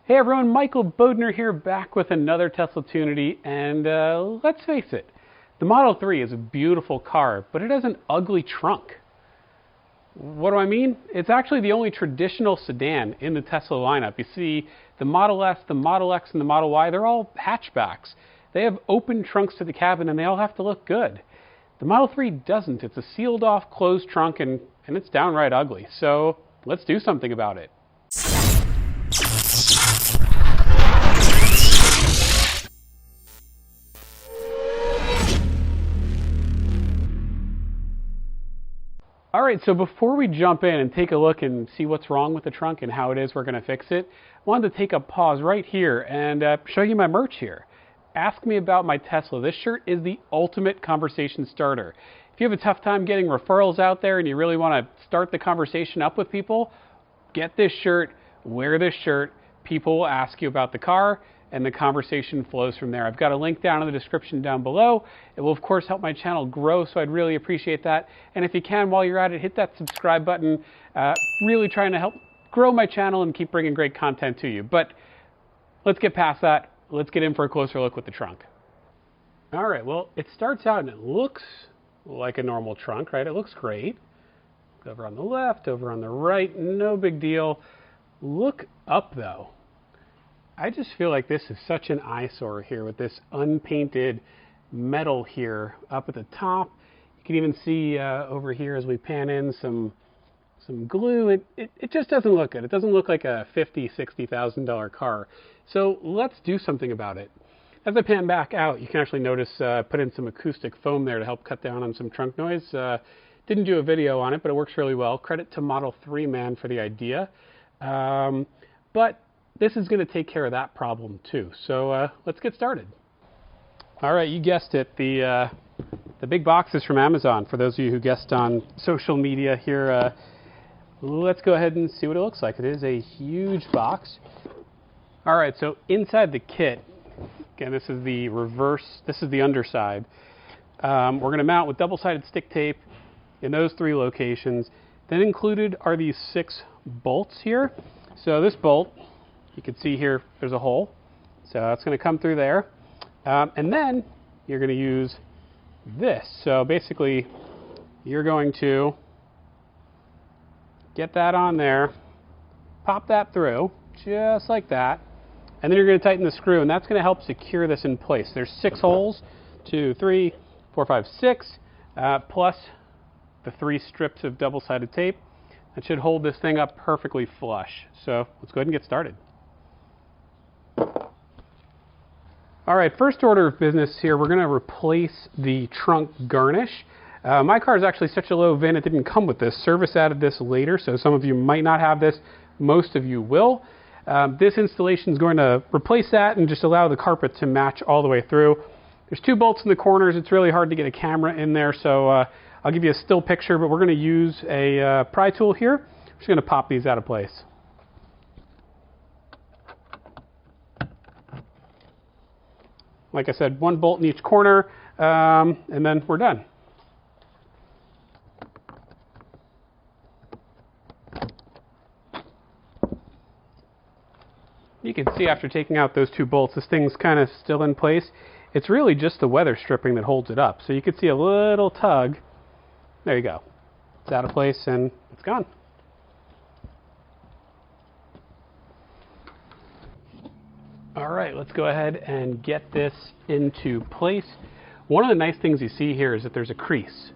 Hey everyone, Michael Bodner here, back with another Tesla Tunity, and let's face it, the Model 3 is a beautiful car, but it has an ugly trunk. What do I mean? It's actually the only traditional sedan in the Tesla lineup. You see, the Model S, the Model X, and the Model Y, they're all hatchbacks. They have open trunks to the cabin, and they all have to look good. The Model 3 doesn't. It's a sealed-off, closed trunk, and it's downright ugly. So let's do something about it. All right, so before we jump in and take a look and see what's wrong with the trunk and how it is we're going to fix it, I wanted to take a pause right here and show you my merch here. Ask me about my Tesla. This shirt is the ultimate conversation starter. If you have a tough time getting referrals out there and you really want to start the conversation up with people, get this shirt, wear this shirt. People will ask you about the car, and the conversation flows from there. I've got a link down in the description down below. It will, of course, help my channel grow, so I'd really appreciate that. And if you can, while you're at it, hit that subscribe button. Really trying to help grow my channel and keep bringing great content to you. But let's get past that. Let's get in for a closer look with the trunk. All right, well, it starts out and it looks like a normal trunk, right? It looks great. Over on the left, over on the right, no big deal. Look up, though. I just feel like this is such an eyesore here with this unpainted metal here up at the top. You can even see over here as we pan in some glue. It just doesn't look good. It doesn't look like a $50,000, $60,000 car. So let's do something about it. As I pan back out, you can actually notice put in some acoustic foam there to help cut down on some trunk noise. Didn't do a video on it, but it works really well. Credit to Model 3 man for the idea. But this is going to take care of that problem too. So let's get started. All right, you guessed it. The big box is from Amazon. For those of you who guessed on social media here, let's go ahead and see what it looks like. It is a huge box. All right, so inside the kit, again, this is the reverse. This is the underside. We're going to mount with double-sided stick tape in those 3 locations. Then included are these 6 bolts here. So this bolt, you can see here, there's a hole. So that's going to come through there. And then you're going to use this. So basically, you're going to get that on there, pop that through, just like that. And then you're going to tighten the screw, and that's going to help secure this in place. There's 6 holes, 2, 3, 4, 5, 6, plus the 3 strips of double-sided tape. That should hold this thing up perfectly flush. So let's go ahead and get started. All right, first order of business here, we're going to replace the trunk garnish. My car is actually such a low VIN, it didn't come with this. Service added this later, so some of you might not have this. Most of you will. This installation is going to replace that and just allow the carpet to match all the way through. There's 2 bolts in the corners. It's really hard to get a camera in there, so I'll give you a still picture, but we're going to use a pry tool here. I'm just going to pop these out of place. Like I said, 1 bolt in each corner, and then we're done. You can see after taking out those 2 bolts, this thing's kind of still in place. It's really just the weather stripping that holds it up. So you can see a little tug. There you go. It's out of place and it's gone. All right, let's go ahead and get this into place. One of the nice things you see here is that there's a crease.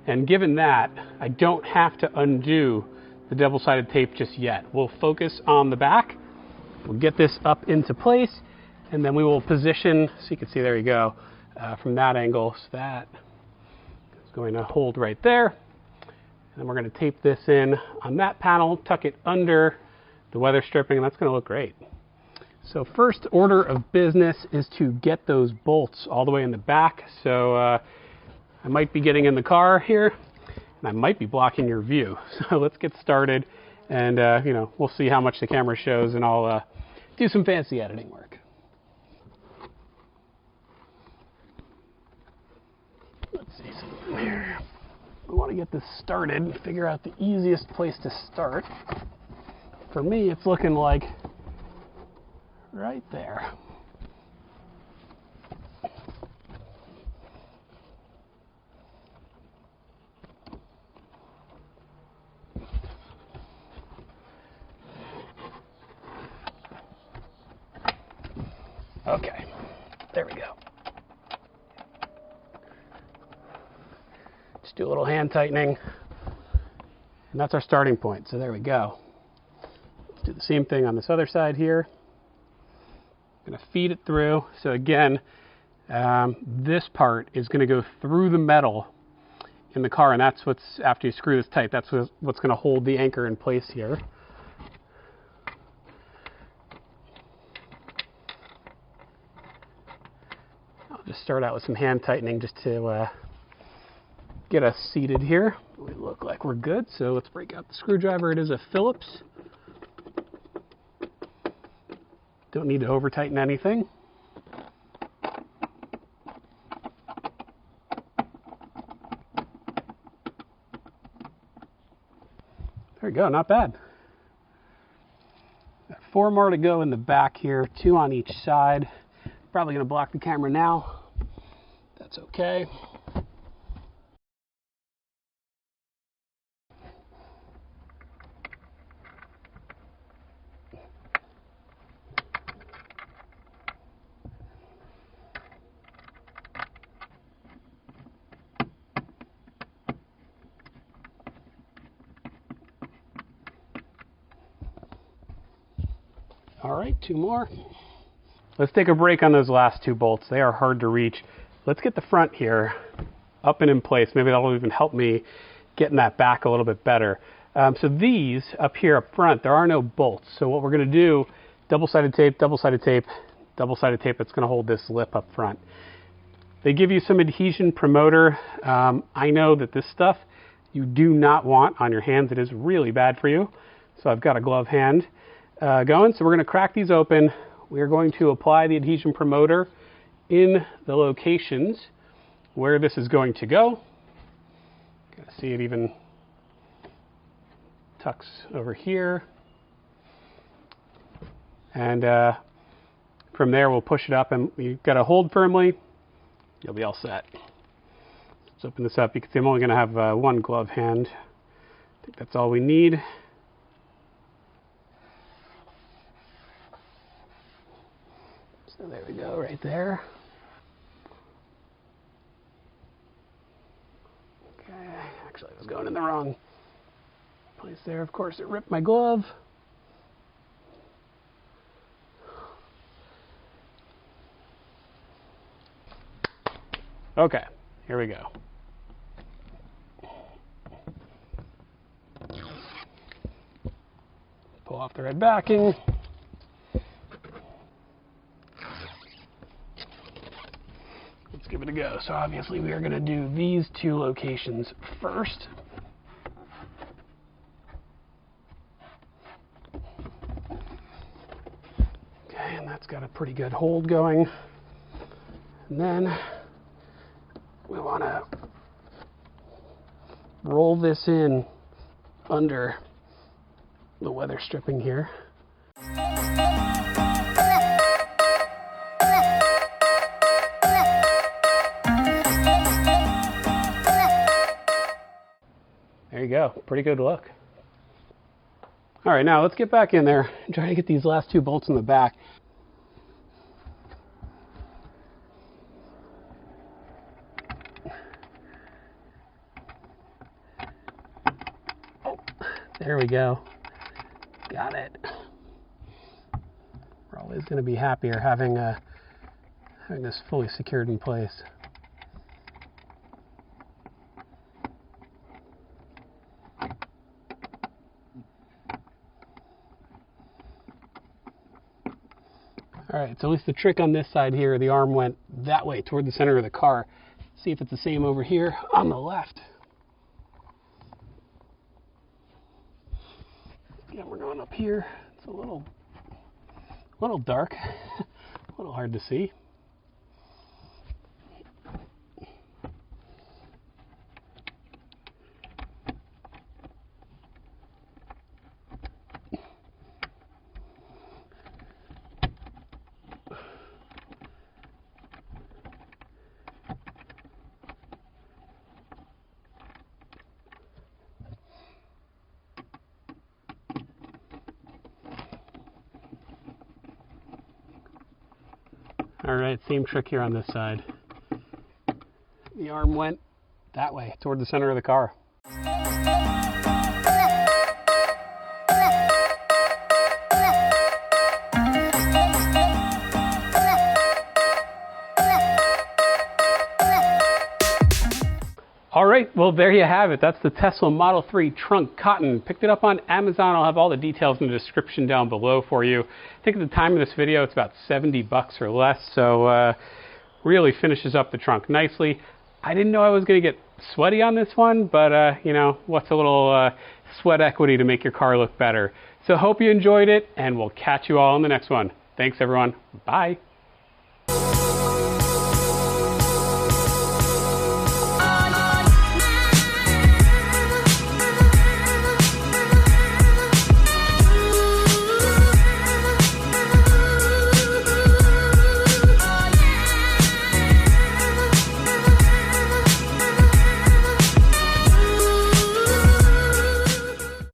And given that, I don't have to undo the double-sided tape just yet. We'll focus on the back. We'll get this up into place, and then we will position, so you can see, there you go, from that angle. So that is going to hold right there. And then we're going to tape this in on that panel, tuck it under the weather stripping, and that's going to look great. So first order of business is to get those bolts all the way in the back. So I might be getting in the car here, and I might be blocking your view. So let's get started, and we'll see how much the camera shows, and I'll do some fancy editing work. Let's see something here. We want to get this started and figure out the easiest place to start. For me, it's looking like right there. Okay, there we go. Just do a little hand tightening, and that's our starting point. So there we go. Let's do the same thing on this other side here. I'm going to feed it through. So again, this part is going to go through the metal in the car, and that's what's, after you screw this tight, that's what's going to hold the anchor in place here. I'll just start out with some hand tightening just to get us seated here. We look like we're good, so let's break out the screwdriver. It is a Phillips. Don't need to over tighten anything. There we go, not bad. Got 4 more to go in the back here, 2 on each side. Probably going to block the camera now. That's okay. All right, 2 more. Let's take a break on those last 2 bolts. They are hard to reach. Let's get the front here up and in place. Maybe that'll even help me getting that back a little bit better. So these up here up front, there are no bolts. So what we're going to do, double-sided tape, double-sided tape, double-sided tape that's going to hold this lip up front. They give you some adhesion promoter. I know that this stuff you do not want on your hands. It is really bad for you. So I've got a glove hand going. So we're going to crack these open. We are going to apply the adhesion promoter in the locations where this is going to go. You can see it even tucks over here. And from there we'll push it up, and you've got to hold firmly. You'll be all set. Let's open this up. You can see I'm only going to have 1 glove hand. I think that's all we need. So there we go, right there. Okay, actually I was going in the wrong place there. Of course, it ripped my glove. Okay, here we go. Pull off the red backing. Let's give it a go. So obviously we are going to do these 2 locations first. Okay, and that's got a pretty good hold going. And then we want to roll this in under the weather stripping here. There you go. Pretty good look. All right, now let's get back in there and try to get these last 2 bolts in the back. Oh, there we go. Got it. We're always going to be happier having this fully secured in place. All right, so at least the trick on this side here, the arm went that way toward the center of the car. See if it's the same over here on the left. Again, we're going up here. It's a little dark, a little hard to see. All right, same trick here on this side. The arm went that way, toward the center of the car. All right, well, there you have it. That's the Tesla Model 3 trunk cotton. Picked it up on Amazon. I'll have all the details in the description down below for you. I think at the time of this video, it's about 70 bucks or less, so really finishes up the trunk nicely. I didn't know I was going to get sweaty on this one, but, you know, what's a little sweat equity to make your car look better? So hope you enjoyed it, and we'll catch you all in the next one. Thanks, everyone. Bye.